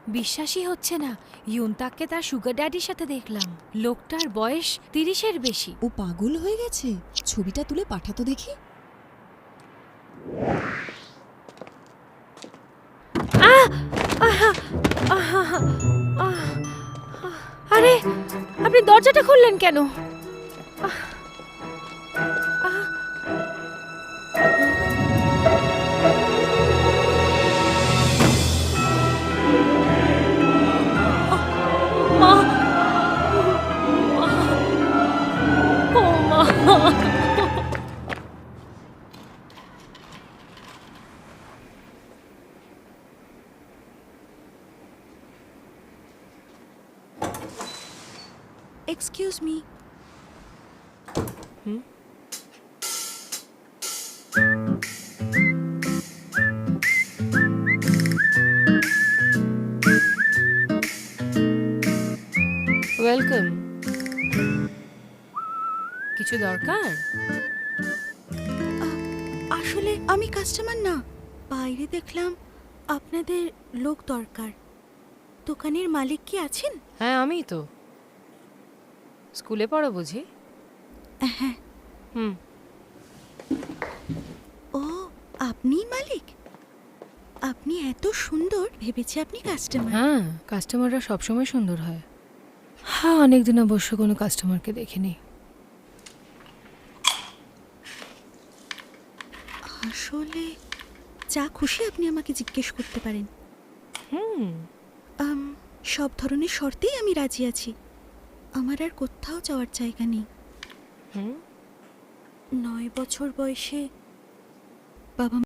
বিশ্বাসই হচ্ছে না, ইউনতাককে তার সুগার ড্যাডির সাথে দেখলাম। লোকটার বয়স 30-এর বেশি। ও পাগল হয়ে গেছে। ছবিটা তুলে পাঠাতো দেখি। আরে, আপনি দরজাটা খুললেন কেন? মা, ও মা। Excuse me. ওয়েলকাম। কিছু দরকার? আসলে আমি কাস্টমার না, বাইরে দেখলাম আপনাদের লোক দরকার। দোকানের মালিক কি আছেন? হ্যাঁ, আমিই তো। স্কুলে পড়ো বুঝি? হ্যাঁ। হুম। ও, আপনি মালিক? আপনি এত সুন্দর, ভেবেছি আপনি কাস্টমার। হ্যাঁ, কাস্টমাররা সবসময় সুন্দর হয়। হ্যাঁ, অনেকদিন অবশ্য কোনো কাস্টমারকে দেখিনি। আসলে যা খুশি আপনি আমাকে জিজ্ঞেস করতে পারেন। হুম। সব ধরনের শর্তেই আমি রাজি আছি। আমার আর কোথাও যাওয়ার জায়গা নেই। হুম। 9 বছর বয়সে বাবা